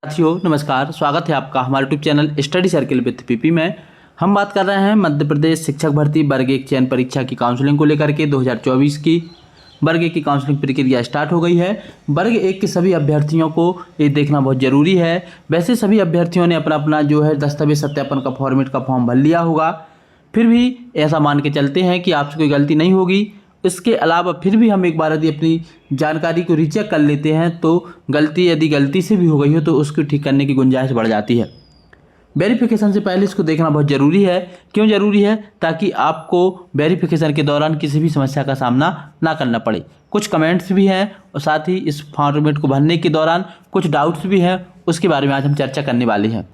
साथियों नमस्कार, स्वागत है आपका हमारे YouTube channel study circle with PP में। हम बात कर रहे हैं मध्य प्रदेश शिक्षक भर्ती वर्ग 1 चयन परीक्षा की काउंसलिंग को लेकर के 2024 की वर्ग 1 की काउंसलिंग प्रक्रिया स्टार्ट हो गई है। वर्ग 1 के सभी अभ्यर्थियों को ये देखना बहुत ज़रूरी है। वैसे सभी अभ्यर्थियों ने अपना अपना जो है दस्तावेज सत्यापन का फॉर्मेट का फॉर्म भर लिया होगा, फिर भी ऐसा मान के चलते हैं कि आपसे कोई गलती नहीं होगी। इसके अलावा फिर भी हम एक बार यदि अपनी जानकारी को रीचेक कर लेते हैं तो यदि गलती से भी हो गई हो तो उसको ठीक करने की गुंजाइश बढ़ जाती है। वेरिफिकेशन से पहले इसको देखना बहुत ज़रूरी है। क्यों ज़रूरी है? ताकि आपको वेरिफिकेशन के दौरान किसी भी समस्या का सामना ना करना पड़े। कुछ कमेंट्स भी हैं और साथ ही इस फॉर्मेट को भरने के दौरान कुछ डाउट्स भी हैं, उसके बारे में आज हम चर्चा करने वाले हैं।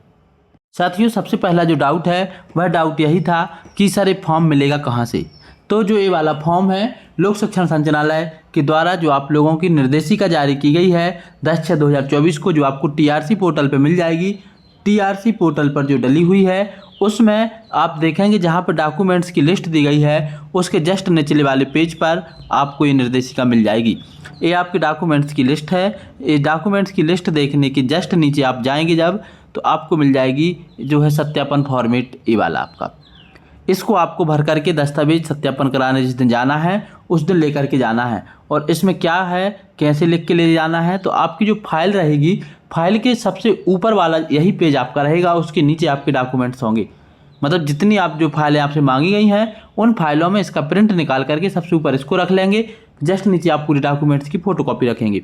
साथियों, सबसे पहला जो डाउट है वह डाउट यही था कि सर ये फॉर्म मिलेगा कहाँ से। तो जो ये वाला फॉर्म है लोक शिक्षण संचालनालय के द्वारा जो आप लोगों की निर्देशिका जारी की गई है 10/6/2024 को, जो आपको टीआरसी पोर्टल पर मिल जाएगी। टीआरसी पोर्टल पर जो डली हुई है उसमें आप देखेंगे जहाँ पर डॉक्यूमेंट्स की लिस्ट दी गई है उसके जस्ट निचले वाले पेज पर आपको ये निर्देशिका मिल जाएगी। ये आपके डॉक्यूमेंट्स की लिस्ट है। ये डॉक्यूमेंट्स की लिस्ट देखने के जस्ट नीचे आप जाएंगे जब, तो आपको मिल जाएगी जो है सत्यापन फॉर्मेट, ये वाला आपका। इसको आपको भर करके दस्तावेज सत्यापन कराने जिस दिन जाना है उस दिन लेकर के जाना है। और इसमें क्या है, कैसे लिख के ले जाना है, तो आपकी जो फाइल रहेगी, फाइल के सबसे ऊपर वाला यही पेज आपका रहेगा, उसके नीचे आपके डॉक्यूमेंट्स होंगे। मतलब जितनी आप जो फाइलें आपसे मांगी गई हैं उन फाइलों में इसका प्रिंट निकाल करके सबसे ऊपर इसको रख लेंगे। जस्ट नीचे आप पूरे डॉक्यूमेंट्स की फ़ोटोकॉपी रखेंगे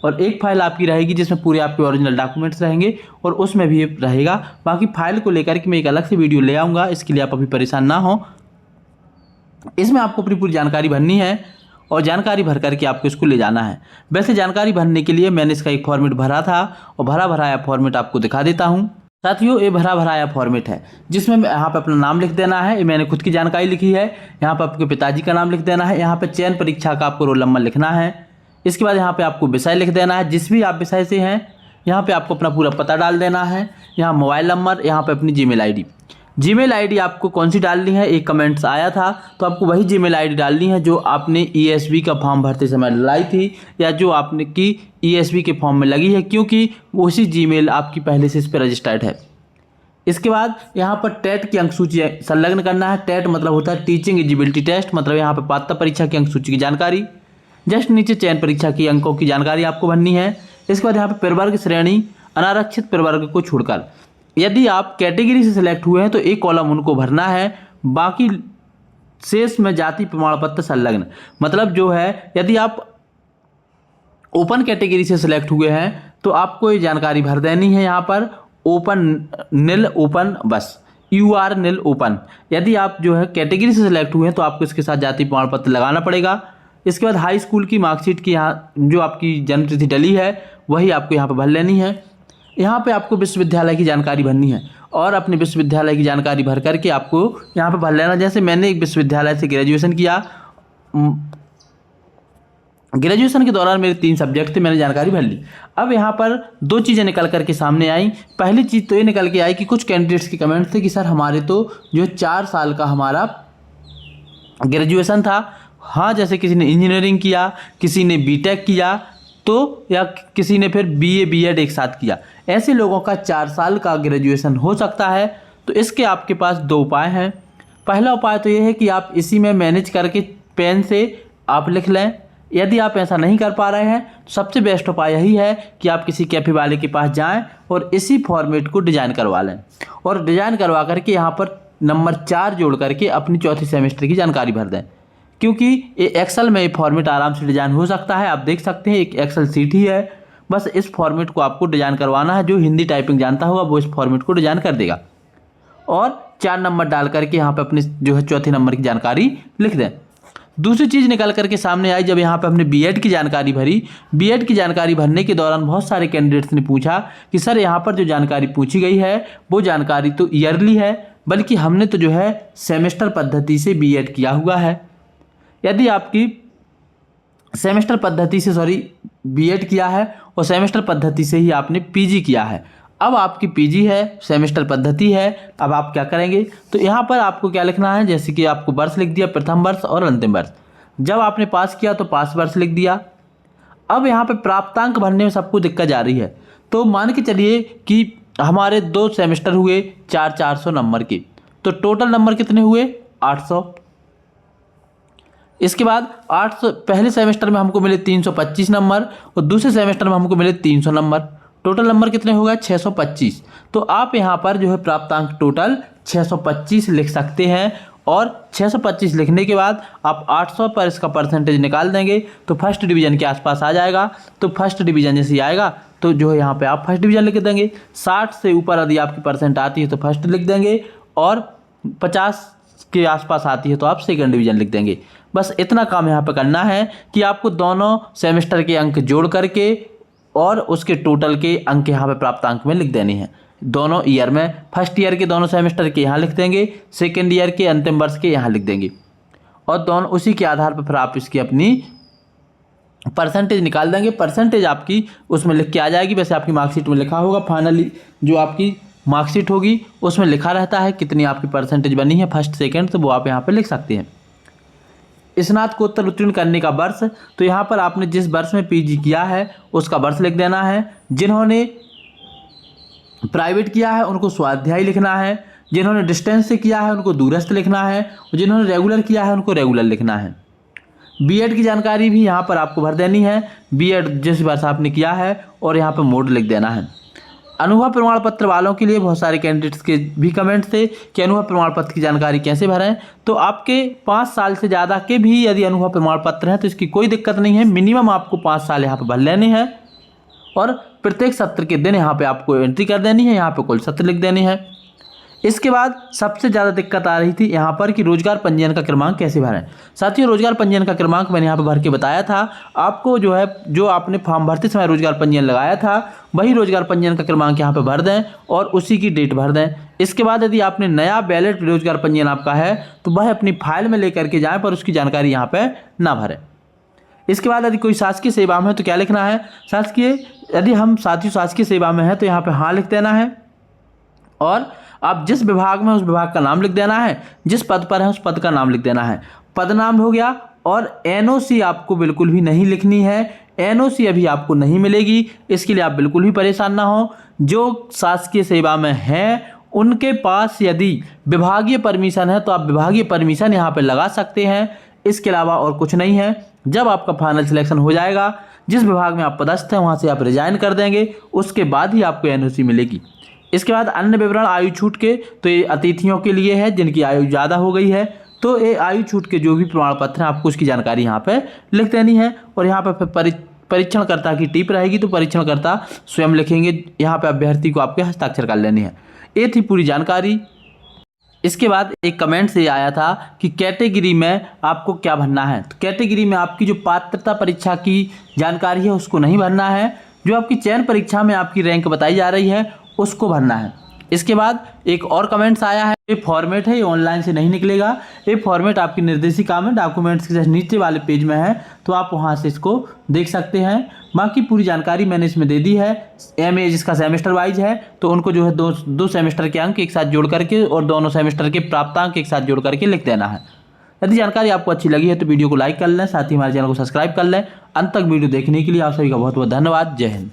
और एक फाइल आपकी रहेगी जिसमें पूरे आपके ओरिजिनल डॉक्यूमेंट्स रहेंगे और उसमें भी रहेगा। बाकी फाइल को लेकर के मैं एक अलग से वीडियो ले आऊँगा, इसके लिए आप अभी परेशान ना हो। इसमें आपको अपनी पूरी जानकारी भरनी है और जानकारी भर करके आपको इसको ले जाना है। वैसे जानकारी भरने के लिए मैंने इसका एक फॉर्मेट भरा था और भरा भराया फॉर्मेट आपको दिखा देता हूँ। साथियों, ये भरा भराया फॉर्मेट है जिसमें यहाँ पे अपना नाम लिख देना है। ये मैंने खुद की जानकारी लिखी है। यहाँ पर आपके पिताजी का नाम लिख देना है। यहाँ पे चयन परीक्षा का आपको रोल नंबर लिखना है। इसके बाद यहाँ पे आपको विषय लिख देना है, जिस भी आप विषय से हैं। यहाँ पे आपको अपना पूरा पता डाल देना है। यहाँ मोबाइल नंबर, यहाँ पे अपनी जीमेल आईडी। जीमेल आईडी आपको कौन सी डालनी है, एक कमेंट्स आया था, तो आपको वही जीमेल आईडी डालनी है जो आपने ईएसबी का फॉर्म भरते समय डलाई थी या जो आपने की ईएसबी के फॉर्म में लगी है, क्योंकि उसी जीमेल आपकी पहले से इस पर रजिस्टर्ड है। इसके बाद यहाँ पर टेट की अंक सूची संलग्न करना है। टेट मतलब होता है टीचिंग एलिजिबिलिटी टेस्ट, मतलब यहाँ पर पात्रता परीक्षा की अंक सूची की जानकारी। जस्ट नीचे चयन परीक्षा की अंकों की जानकारी आपको भरनी है। इसके बाद यहाँ पे प्रवर्ग श्रेणी अनारक्षित प्रवर्ग को छोड़कर यदि आप कैटेगरी से सिलेक्ट हुए हैं तो एक कॉलम उनको भरना है, बाकी शेष में जाति प्रमाण पत्र संलग्न। मतलब जो है यदि आप ओपन कैटेगरी से सिलेक्ट हुए हैं तो आपको ये जानकारी भर देनी है। यहाँ पर ओपन नील ओपन बस UR नील ओपन। यदि आप जो है कैटेगरी से सिलेक्ट हुए हैं तो आपको इसके साथ जाति प्रमाण पत्र लगाना पड़ेगा। इसके बाद हाई स्कूल की मार्कशीट की यहाँ जो आपकी जन्म तिथि डली है वही आपको यहाँ पर भर लेनी है। यहाँ पे आपको विश्वविद्यालय की जानकारी भरनी है और अपने विश्वविद्यालय की जानकारी भर करके आपको यहाँ पे भर लेना। जैसे मैंने एक विश्वविद्यालय से ग्रेजुएशन किया, ग्रेजुएशन के दौरान मेरे 3 सब्जेक्ट थे, मैंने जानकारी भर ली। अब यहाँ पर 2 चीज़ें निकल करके सामने आई। पहली चीज़ तो ये निकल के आई कि कुछ कैंडिडेट्स के कमेंट्स थे कि सर हमारे तो जो 4 साल का हमारा ग्रेजुएशन था। हाँ, जैसे किसी ने इंजीनियरिंग किया, किसी ने बीटेक किया, तो या किसी ने फिर बीए बीएड एक साथ किया, ऐसे लोगों का 4 साल का ग्रेजुएशन हो सकता है। तो इसके आपके पास 2 उपाय हैं। पहला उपाय तो ये है कि आप इसी में मैनेज करके पेन से आप लिख लें। यदि आप ऐसा नहीं कर पा रहे हैं तो सबसे बेस्ट उपाय यही है कि आप किसी कैफे वाले के पास जाएं और इसी फॉर्मेट को डिज़ाइन करवा लें और डिज़ाइन करवा करके यहाँ पर नंबर 4 जोड़ करके अपनी चौथी सेमेस्टर की जानकारी भर दें। क्योंकि ये एक्सेल में ये फॉर्मेट आराम से डिज़ाइन हो सकता है। आप देख सकते हैं एक एक्सेल सीट ही है, बस इस फॉर्मेट को आपको डिज़ाइन करवाना है। जो हिंदी टाइपिंग जानता होगा वो इस फॉर्मेट को डिज़ाइन कर देगा और 4 नंबर डाल करके यहाँ पे अपनी जो है चौथे नंबर की जानकारी लिख दें। दूसरी चीज़ निकल करके सामने आई, जब यहाँ पे हमने बीएड की जानकारी भरी। बीएड की जानकारी भरने के दौरान बहुत सारे कैंडिडेट्स ने पूछा कि सर यहाँ पर जो जानकारी पूछी गई है वो जानकारी तो ईयरली है, बल्कि हमने तो जो है सेमेस्टर पद्धति से बीएड किया हुआ है। यदि आपकी सेमेस्टर पद्धति से बीएड किया है और सेमेस्टर पद्धति से ही आपने पीजी किया है, अब आपकी पीजी है, सेमेस्टर पद्धति है, अब आप क्या करेंगे, तो यहाँ पर आपको क्या लिखना है, जैसे कि आपको वर्ष लिख दिया, प्रथम वर्ष और अंतिम वर्ष। जब आपने पास किया तो पास वर्ष लिख दिया। अब यहाँ पे प्राप्तांक भरने में सबको दिक्कत आ रही है, तो मान के चलिए कि हमारे 2 सेमेस्टर हुए 400 नंबर के, तो टोटल नंबर कितने हुए 800। इसके बाद 800 पहले सेमेस्टर में हमको मिले 325 नंबर और दूसरे सेमेस्टर में हमको मिले 300 नंबर, टोटल नंबर कितने हो गए 625। तो आप यहाँ पर जो है प्राप्तांक टोटल 625 लिख सकते हैं और 625 लिखने के बाद आप 800 पर इसका परसेंटेज निकाल देंगे तो फर्स्ट डिवीज़न के आसपास आ जाएगा। तो फर्स्ट डिवीज़न जैसे ही आएगा तो जो है यहाँ पे आप फर्स्ट डिवीज़न लिख देंगे। 60 से ऊपर यदि आपकी परसेंट आती है तो फर्स्ट लिख देंगे और 50 के आसपास आती है तो आप सेकंड डिवीज़न लिख देंगे। बस इतना काम यहाँ पे करना है कि आपको दोनों सेमेस्टर के अंक जोड़ करके और उसके टोटल के अंक यहाँ पे प्राप्तांक में लिख देने हैं। दोनों ईयर में, फर्स्ट ईयर के दोनों सेमेस्टर के यहाँ लिख देंगे, सेकेंड ईयर के अंतिम वर्ष के यहाँ लिख देंगे और दोनों उसी के आधार पर फिर आप इसकी अपनी परसेंटेज निकाल देंगे। परसेंटेज आपकी उसमें लिख के आ जाएगी। वैसे आपकी मार्कशीट में लिखा होगा, फाइनली जो आपकी मार्कशीट होगी उसमें लिखा रहता है कितनी आपकी परसेंटेज बनी है फर्स्ट सेकेंड, तो वो आप यहाँ पर लिख सकते हैं। स्नातकोत्तर उत्तीर्ण करने का वर्ष, तो यहाँ पर आपने जिस वर्ष में पीजी किया है उसका वर्ष लिख देना है। जिन्होंने प्राइवेट किया है उनको स्वाध्याय लिखना है, जिन्होंने डिस्टेंस से किया है उनको दूरस्थ लिखना है और जिन्होंने रेगुलर किया है उनको रेगुलर लिखना है। बीएड की जानकारी भी यहाँ पर आपको भर देनी है, बीएड जिस वर्ष आपने किया है, और यहाँ पर मोड लिख देना है। अनुभव प्रमाण पत्र वालों के लिए बहुत सारे कैंडिडेट्स के भी कमेंट्स थे कि अनुभव प्रमाण पत्र की जानकारी कैसे भरें। तो आपके 5 साल से ज़्यादा के भी यदि अनुभव प्रमाण पत्र हैं तो इसकी कोई दिक्कत नहीं है। मिनिमम आपको 5 साल यहाँ पर भर लेने हैं और प्रत्येक सत्र के दिन यहाँ पे आपको एंट्री कर देनी है, यहाँ पे कुल सत्र लिख देनी है। इसके बाद सबसे ज़्यादा दिक्कत आ रही थी यहाँ पर कि रोजगार पंजीयन का क्रमांक कैसे भरें। साथियों, रोजगार पंजीयन का क्रमांक मैंने यहाँ पर भर के बताया था आपको, जो है जो आपने फॉर्म भरते समय रोजगार पंजीयन लगाया था वही रोजगार पंजीयन का क्रमांक यहाँ पर भर दें और उसी की डेट भर दें। इसके बाद यदि आपने नया बैलेट रोजगार पंजीयन आपका है तो वह अपनी फाइल में लेकर के जाएँ, पर उसकी जानकारी यहाँ पर ना भरें। इसके बाद यदि कोई शासकीय सेवा में है तो क्या लिखना है, शासकीय, यदि हम साथियों शासकीय सेवा में है तो यहाँ पे हाँ लिख देना है और आप जिस विभाग में उस विभाग का नाम लिख देना है, जिस पद पर है उस पद का नाम लिख देना है। पद नाम हो गया। और एनओसी आपको बिल्कुल भी नहीं लिखनी है, एनओसी अभी आपको नहीं मिलेगी, इसके लिए आप बिल्कुल भी परेशान ना हो। जो शासकीय सेवा में हैं उनके पास यदि विभागीय परमिशन है तो आप विभागीय परमिशन यहाँ पर लगा सकते हैं, इसके अलावा और कुछ नहीं है। जब आपका फाइनल सिलेक्शन हो जाएगा, जिस विभाग में आप पदस्थ हैं वहाँ से आप रिजाइन कर देंगे, उसके बाद ही आपको एनओसी मिलेगी। इसके बाद अन्य विवरण आयु छूट के, तो ये अतिथियों के लिए है जिनकी आयु ज़्यादा हो गई है, तो ये आयु छूट के जो भी प्रमाण पत्र हैं आपको उसकी जानकारी यहाँ पे लिख देनी है। और यहाँ पर फिर परीक्षणकर्ता की टिप रहेगी तो परीक्षणकर्ता स्वयं लिखेंगे, यहाँ पर अभ्यर्थी को आपके हस्ताक्षर कर लेनी है। ये थी पूरी जानकारी। इसके बाद एक कमेंट से आया था कि कैटेगरी में आपको क्या भरना है। तो कैटेगरी में आपकी जो पात्रता परीक्षा की जानकारी है उसको नहीं भरना है, जो आपकी चयन परीक्षा में आपकी रैंक बताई जा रही है उसको भरना है। इसके बाद एक और कमेंट्स आया है, ये फॉर्मेट है, ये ऑनलाइन से नहीं निकलेगा। ये फॉर्मेट आपकी निर्देशिका में डॉक्यूमेंट्स के नीचे वाले पेज में है, तो आप वहाँ से इसको देख सकते हैं। बाकी पूरी जानकारी मैंने इसमें दे दी है। एमए जिसका सेमेस्टर वाइज है तो उनको जो है दो सेमेस्टर के अंक एक साथ जोड़ करके और दोनों सेमेस्टर के प्राप्तांक एक साथ जोड़ करके लिख देना है। यदि जानकारी आपको अच्छी लगी है तो वीडियो को लाइक कर लें, साथ ही हमारे चैनल को सब्सक्राइब कर लें। अंत तक वीडियो देखने के लिए आप सभी का बहुत बहुत धन्यवाद। जय हिंद।